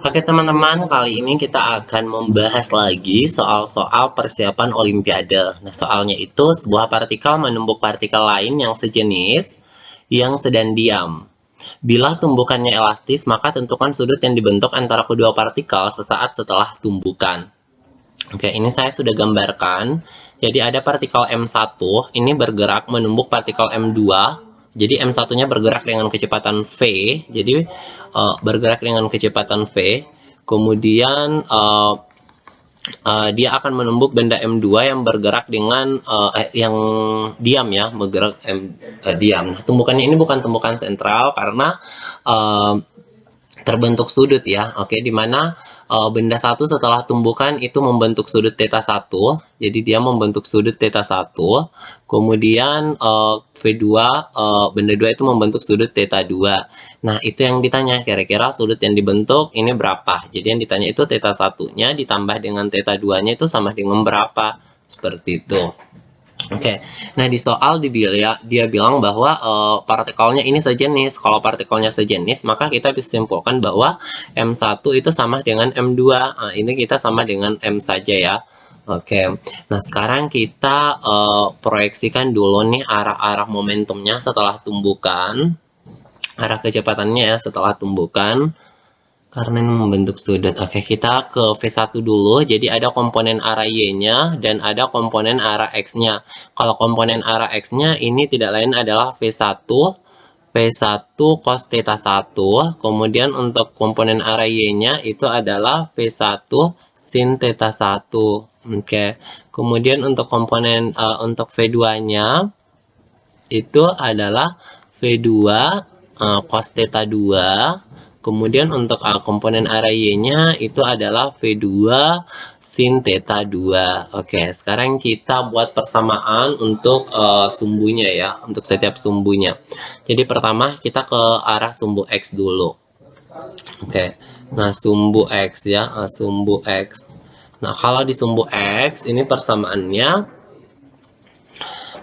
Oke teman-teman, kali ini kita akan membahas lagi soal-soal persiapan Olimpiade. Nah, soalnya itu sebuah partikel menumbuk partikel lain yang sejenis yang sedang diam. Bila tumbukannya elastis, maka tentukan sudut yang dibentuk antara kedua partikel sesaat setelah tumbukan. Oke, ini saya sudah gambarkan. Jadi ada partikel M1, ini bergerak menumbuk partikel M2. Jadi M1-nya bergerak dengan kecepatan V. Jadi bergerak dengan kecepatan V. Kemudian dia akan menumbuk benda M2 yang bergerak dengan yang diam ya, bergerak diam. Nah, tumbukannya ini bukan tumbukan sentral karena terbentuk sudut ya. Oke, dimana benda satu setelah tumbukan itu membentuk sudut theta 1. Jadi dia membentuk sudut theta 1. Kemudian V2 benda 2 itu membentuk sudut theta 2. Nah, itu yang ditanya, kira-kira sudut yang dibentuk ini berapa? Jadi yang ditanya itu theta 1-nya ditambah dengan theta 2-nya itu sama dengan berapa? Seperti itu. Oke, nah di soal dia bilang bahwa partikelnya ini sejenis. Kalau partikelnya sejenis, maka kita bisa simpulkan bahwa M1 itu sama dengan M2. Nah, ini kita sama dengan M saja ya. Oke, nah sekarang kita proyeksikan dulu nih arah-arah momentumnya setelah tumbukan. Arah kecepatannya ya setelah tumbukan. Karena ini membentuk sudut. Oke, kita ke V1 dulu. Jadi ada komponen arah Y-nya dan ada komponen arah X-nya. Kalau komponen arah X-nya ini tidak lain adalah V1 cos theta 1. Kemudian untuk komponen arah Y-nya itu adalah V1 sin theta 1. Oke. Kemudian untuk komponen untuk V2-nya itu adalah V2 cos theta 2. Kemudian untuk komponen arah Y-nya itu adalah V2 sin theta 2. Oke, sekarang kita buat persamaan untuk sumbunya ya, untuk setiap sumbunya. Jadi pertama kita ke arah sumbu X dulu. Oke, nah sumbu X ya, sumbu X. Nah, kalau di sumbu X ini persamaannya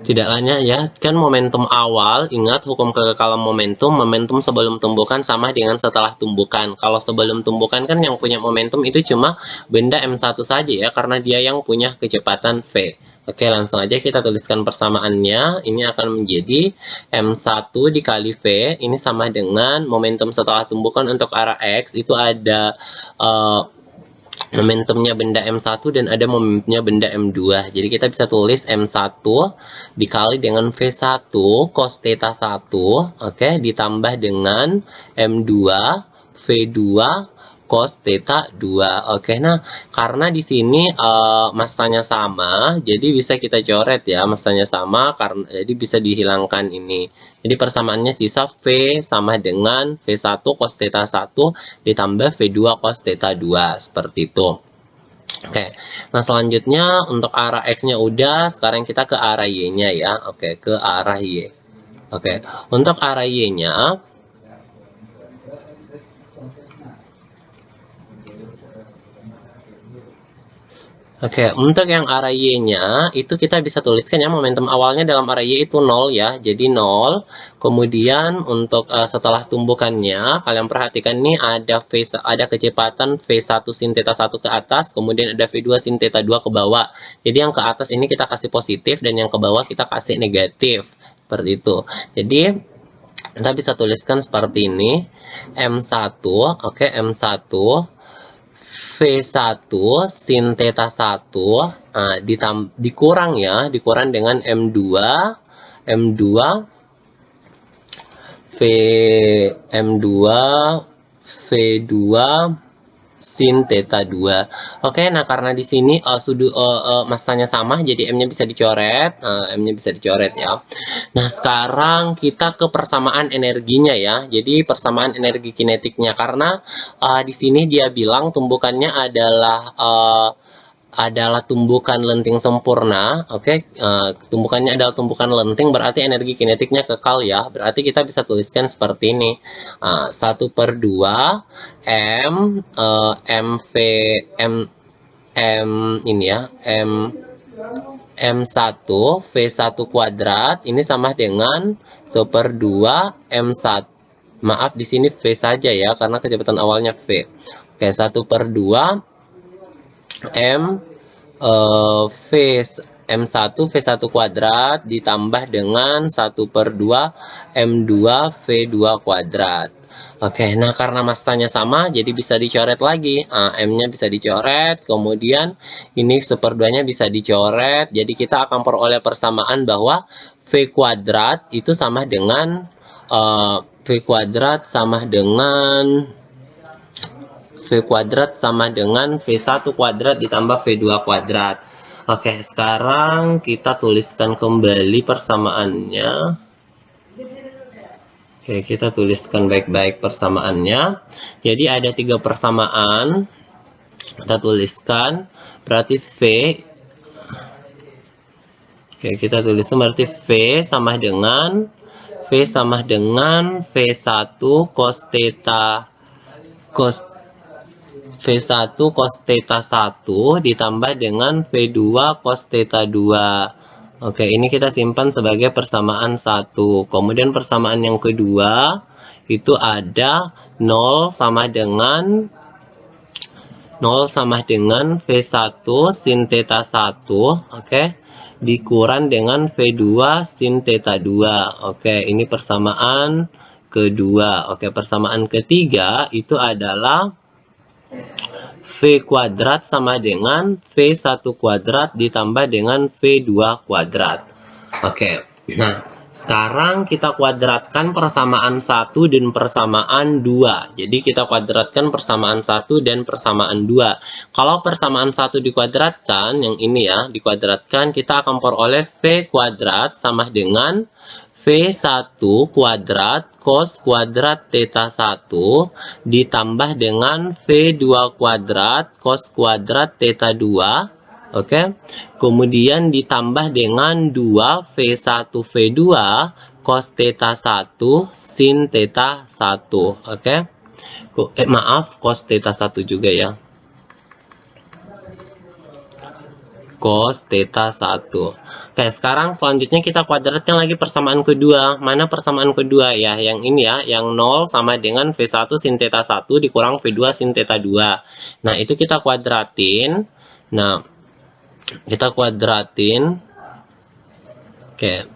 tidak hanya ya, kan momentum awal, ingat hukum kekekalan momentum sebelum tumbukan sama dengan setelah tumbukan. Kalau sebelum tumbukan kan yang punya momentum itu cuma benda M1 saja ya, karena dia yang punya kecepatan V. Oke, langsung aja kita tuliskan persamaannya. Ini akan menjadi M1 dikali V, ini sama dengan momentum setelah tumbukan untuk arah X, itu ada momentumnya benda M1 dan ada momentumnya benda M2. Jadi kita bisa tulis M1 dikali dengan V1 cos theta 1, oke, ditambah dengan M2 V2 cos theta 2. Oke, nah karena di sini masanya sama, jadi bisa kita coret ya, masanya sama karena jadi bisa dihilangkan ini. Jadi persamaannya sisa V sama dengan V1 cos theta 1 ditambah V2 cos theta 2 seperti itu. Oke, nah selanjutnya untuk arah X-nya udah, sekarang kita ke arah Y-nya ya. Oke, ke arah Y. Oke, untuk arah Y-nya Oke, untuk yang arah Y-nya itu kita bisa tuliskan ya, momentum awalnya dalam arah Y itu 0 ya. Jadi 0. Kemudian untuk setelah tumbukannya, kalian perhatikan nih ada kecepatan V1 sin theta 1 ke atas, kemudian ada V2 sin theta 2 ke bawah. Jadi yang ke atas ini kita kasih positif dan yang ke bawah kita kasih negatif. Seperti itu. Jadi kita bisa tuliskan seperti ini. M1, oke, M1 V1 sin theta 1 dikurang ya, dikurang dengan M2 V M2 V2 sin theta 2. Oke, nah karena di sini masanya sama, jadi M-nya bisa dicoret, M-nya bisa dicoret ya. Nah, sekarang kita ke persamaan energinya ya. Jadi persamaan energi kinetiknya, karena di sini dia bilang tumbukannya adalah tumbukan lenting sempurna. Oke, tumbukannya adalah tumbukan lenting, berarti energi kinetiknya kekal ya. Berarti kita bisa tuliskan seperti ini. 1/2 M MV M ini ya, M1 V1 kuadrat ini sama dengan 1/2 M1 Maaf, di sini V saja ya, karena kecepatan awalnya V. Oke, 1/2 M V M1 V1 kuadrat ditambah dengan 1/2 M2 V2 kuadrat. Oke, nah karena masanya sama, jadi bisa dicoret lagi. Nah, M-nya bisa dicoret, kemudian ini 1/2-nya bisa dicoret. Jadi kita akan peroleh persamaan bahwa V kuadrat itu sama dengan V kuadrat sama dengan V1 kuadrat ditambah V2 kuadrat. Oke, sekarang kita tuliskan kembali persamaannya. Oke, kita tuliskan baik-baik persamaannya. Jadi ada 3 persamaan. Kita tuliskan, berarti V. Oke, kita tuliskan berarti V sama dengan V1 cos theta V1 cos theta 1 ditambah dengan V2 cos theta 2. Oke, ini kita simpan sebagai persamaan 1. Kemudian persamaan yang kedua itu ada 0 sama dengan V1 sin theta 1, oke, dikurang dengan V2 sin theta 2. Oke, ini persamaan kedua. Oke, persamaan ketiga itu adalah V kuadrat sama dengan V1 kuadrat ditambah dengan V2 kuadrat. Oke, nah sekarang kita kuadratkan persamaan 1 dan persamaan 2. Jadi kita kuadratkan persamaan 1 dan persamaan 2. Kalau persamaan 1 dikuadratkan, yang ini ya, dikuadratkan, kita akan peroleh V kuadrat sama dengan V1 kuadrat cos kuadrat theta 1 ditambah dengan V2 kuadrat cos kuadrat theta 2. Oke. Kemudian ditambah dengan 2 V1 V2 cos theta 1 sin theta 1. Oke. Maaf, cos theta 1 juga ya. Cos theta 1. Oke, sekarang selanjutnya kita kuadratkan lagi persamaan kedua. Mana persamaan kedua ya? Yang ini ya, yang 0 sama dengan V1 sin theta 1 dikurang V2 sin theta 2. Nah, itu kita kuadratin. Nah, kita kuadratin. Oke.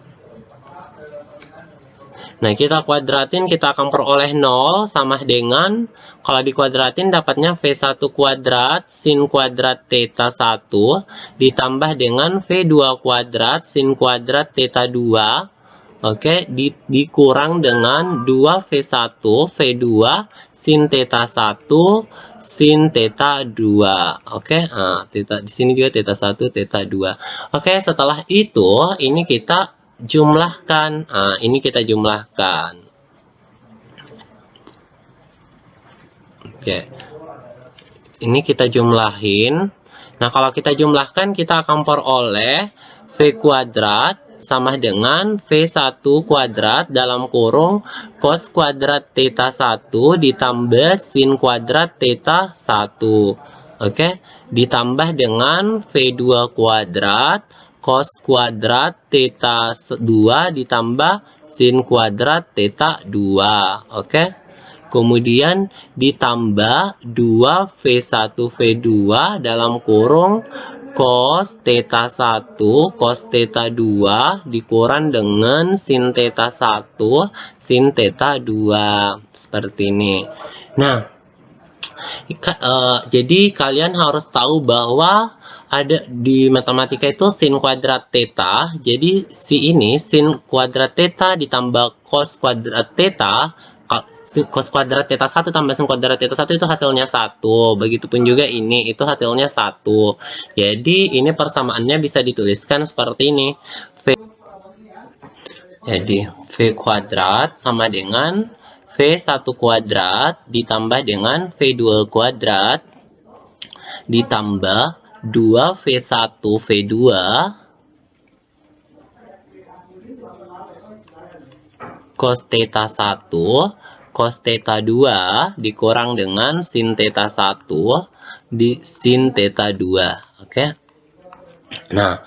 Nah, kita kuadratin, kita akan peroleh 0 sama dengan, kalau dikuadratin dapatnya V1 kuadrat sin kuadrat theta 1 ditambah dengan V2 kuadrat sin kuadrat theta 2. Oke, dikurang dengan 2V1 V2 sin theta 1 sin theta 2. Oke, nah, theta di sini juga theta 1 theta 2. Oke, setelah itu ini kita jumlahkan. Nah, ini kita jumlahkan. Oke. Ini kita jumlahin. Nah, kalau kita jumlahkan, kita akan peroleh V kuadrat sama dengan V1 kuadrat dalam kurung cos kuadrat theta 1 ditambah sin kuadrat theta 1. Oke, ditambah dengan V2 kuadrat cos kuadrat theta 2 ditambah sin kuadrat theta 2. Oke. Kemudian ditambah 2V1 V2 dalam kurung cos theta 1 cos theta 2 dikurang dengan sin theta 1 sin theta 2. Seperti ini. Nah, jadi kalian harus tahu bahwa ada di matematika itu sin kuadrat theta. Jadi ini sin kuadrat theta ditambah cos kuadrat theta. Cos kuadrat theta 1 tambah sin kuadrat theta 1 itu hasilnya 1. Begitupun juga ini, itu hasilnya 1. Jadi ini persamaannya bisa dituliskan seperti ini. Jadi V kuadrat sama dengan V1 kuadrat ditambah dengan V2 kuadrat ditambah 2V1 V2 cos theta 1 cos theta 2 dikurang dengan sin theta 1 di sin theta 2. Oke. Nah,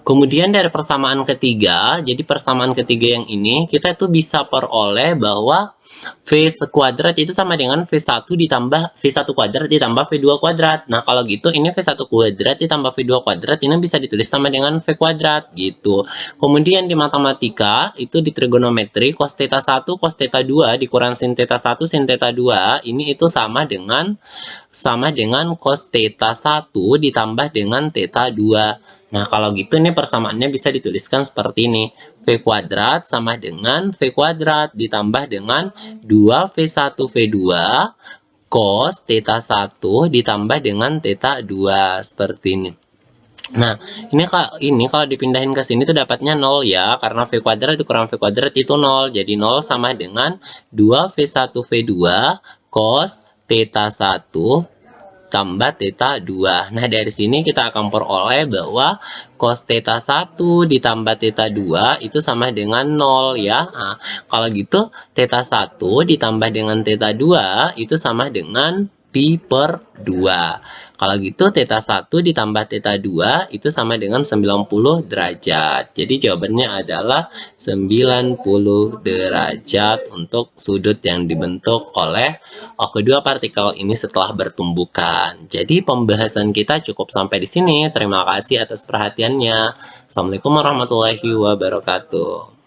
Kemudian dari persamaan ketiga, jadi persamaan ketiga yang ini, kita tuh bisa peroleh bahwa V kuadrat itu sama dengan V1 ditambah V1 kuadrat ditambah V2 kuadrat. Nah, kalau gitu ini V1 kuadrat ditambah V2 kuadrat ini bisa ditulis sama dengan V kuadrat gitu. Kemudian di matematika, itu di trigonometri, cos theta 1, cos theta 2 dikurang sin theta 1, sin theta 2, ini itu sama dengan cos theta 1 ditambah dengan theta 2. Nah, kalau gitu ini persamaannya bisa dituliskan seperti ini. V kuadrat sama dengan V kuadrat ditambah dengan 2V1 V2 cos theta 1 ditambah dengan theta 2 seperti ini. Nah, ini kalau dipindahin ke sini tuh dapatnya 0 ya, karena V kuadrat dikurang V kuadrat itu 0. Jadi 0 sama dengan 2V1 V2 cos theta 1 tambah theta 2. Nah, dari sini kita akan peroleh bahwa cos theta 1 ditambah theta 2 itu sama dengan 0 ya. Nah, kalau gitu theta 1 ditambah dengan theta 2 itu sama dengan pi per 2. Kalau gitu theta 1 ditambah theta 2 itu sama dengan 90 derajat. Jadi jawabannya adalah 90 derajat untuk sudut yang dibentuk oleh kedua partikel ini setelah bertumbukan. Jadi pembahasan kita cukup sampai di sini. Terima kasih atas perhatiannya. Assalamualaikum warahmatullahi wabarakatuh.